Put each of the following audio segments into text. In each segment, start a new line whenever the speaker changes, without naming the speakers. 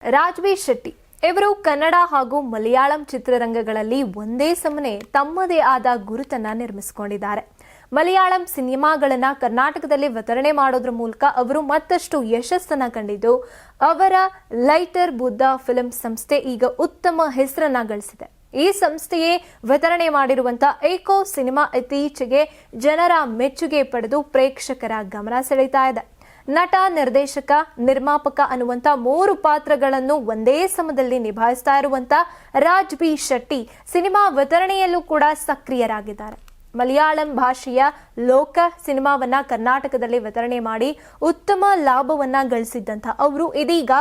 ರಾಜ್ಬೀರ್ ಶೆಟ್ಟಿ ಇವರು ಕನ್ನಡ ಹಾಗೂ ಮಲಯಾಳಂ ಚಿತ್ರರಂಗಗಳಲ್ಲಿ ಒಂದೇ ಸಮನೆ ತಮ್ಮದೇ ಆದ ಗುರುತನ್ನ ನಿರ್ಮಿಸಿಕೊಂಡಿದ್ದಾರೆ. ಮಲಯಾಳಂ ಸಿನಿಮಾಗಳನ್ನ ಕರ್ನಾಟಕದಲ್ಲಿ ವಿತರಣೆ ಮಾಡೋದ್ರ ಮೂಲಕ ಅವರು ಮತ್ತಷ್ಟು ಯಶಸ್ಸನ್ನ ಕಂಡಿದ್ದು, ಅವರ ಲೈಟರ್ ಬುದ್ಧ ಫಿಲ್ಮ್ ಸಂಸ್ಥೆ ಈಗ ಉತ್ತಮ ಹೆಸರನ್ನ ಗಳಿಸಿದೆ. ಈ ಸಂಸ್ಥೆಯೇ ವಿತರಣೆ ಮಾಡಿರುವಂತಹ ಏಕೋ ಸಿನಿಮಾ ಇತ್ತೀಚೆಗೆ ಜನರ ಮೆಚ್ಚುಗೆ ಪಡೆದು ಪ್ರೇಕ್ಷಕರ ಗಮನ ಸೆಳೆಯುತ್ತಾ ಇದೆ. ನಟ, ನಿರ್ದೇಶಕ, ನಿರ್ಮಾಪಕ ಅನ್ನುವಂತ 3 ಪಾತ್ರಗಳನ್ನು ಒಂದೇ ಸಮಯದಲ್ಲಿ ನಿಭಾಯಿಸ್ತಾ ಇರುವಂತ ರಾಜ್ಬೀರ್ ಶೆಟ್ಟಿ ಸಿನಿಮಾ ವಿತರಣೆಯಲ್ಲೂ ಕೂಡ ಸಕ್ರಿಯರಾಗಿದ್ದಾರೆ. ಮಲಯಾಳಂ ಭಾಷೆಯ ಲೋಕ ಸಿನಿಮಾವನ್ನ ಕರ್ನಾಟಕದಲ್ಲಿ ವಿತರಣೆ ಮಾಡಿ ಉತ್ತಮ ಲಾಭವನ್ನ ಗಳಿಸಿದ್ದಂತ ಅವರು ಇದೀಗ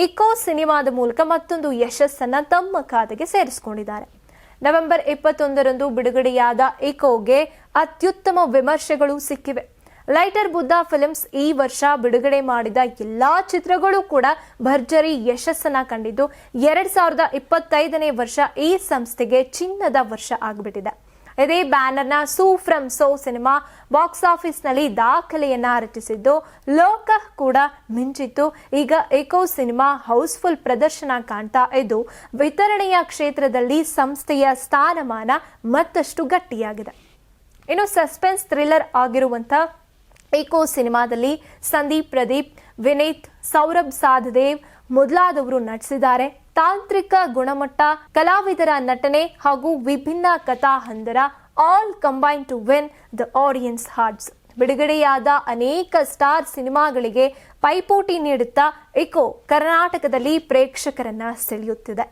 ಏಕೋ ಸಿನಿಮಾದ ಮೂಲಕ ಮತ್ತೊಂದು ಯಶಸ್ಸನ್ನ ತಮ್ಮ ಖಾತೆಗೆ ಸೇರಿಸಿಕೊಂಡಿದ್ದಾರೆ. ನವೆಂಬರ್ 21ರಂದು ಬಿಡುಗಡೆಯಾದ ಏಕೋಗೆ ಅತ್ಯುತ್ತಮ ವಿಮರ್ಶೆಗಳು ಸಿಕ್ಕಿವೆ. ಲೈಟರ್ ಬುದ್ಧ ಫಿಲ್ಮ್ಸ್ ಈ ವರ್ಷ ಬಿಡುಗಡೆ ಮಾಡಿದ ಎಲ್ಲಾ ಚಿತ್ರಗಳು ಕೂಡ ಭರ್ಜರಿ ಯಶಸ್ಸನ್ನ ಕಂಡಿದ್ದು, 2025ನೇ ವರ್ಷ ಈ ಸಂಸ್ಥೆಗೆ ಚಿನ್ನದ ವರ್ಷ ಆಗಿಬಿಟ್ಟಿದೆ. ಇದೇ ಬ್ಯಾನರ್ನ Su from So cinema box office ನಲ್ಲಿ ದಾಖಲೆಯನ್ನ ರಚಿಸಿದ್ದು, ಲೋಕ ಕೂಡ ಮಿಂಚಿತ್ತು. ಈಗ ಏಕೋ ಸಿನಿಮಾ ಹೌಸ್ಫುಲ್ ಪ್ರದರ್ಶನ ಕಾಣ್ತಾ ಇದ್ದು, ವಿತರಣೆಯ ಕ್ಷೇತ್ರದಲ್ಲಿ ಸಂಸ್ಥೆಯ ಸ್ಥಾನಮಾನ ಮತ್ತಷ್ಟು ಗಟ್ಟಿಯಾಗಿದೆ. ಇನ್ನು ಸಸ್ಪೆನ್ಸ್ ಥ್ರಿಲ್ಲರ್ ಆಗಿರುವಂತ ಏಕೋ ಸಿನಿಮಾದಲ್ಲಿ ಸಂದೀಪ್ ಪ್ರದೀಪ್, ವಿನೀತ್, ಸೌರಭ್ ಸಾಧದೇವ್ ಮೊದಲಾದವರು ನಟಿಸಿದ್ದಾರೆ. ತಾಂತ್ರಿಕ ಗುಣಮಟ್ಟ, ಕಲಾವಿದರ ನಟನೆ ಹಾಗೂ ವಿಭಿನ್ನ ಕಥಾ ಹಂದರ all combine to win the audience hearts. ಬಿಡುಗಡೆಯಾದ ಅನೇಕ ಸ್ಟಾರ್ ಸಿನಿಮಾಗಳಿಗೆ ಪೈಪೋಟಿ ನೀಡುತ್ತಾ ಏಕೋ ಕರ್ನಾಟಕದಲ್ಲಿ ಪ್ರೇಕ್ಷಕರನ್ನ ಸೆಳೆಯುತ್ತಿದೆ.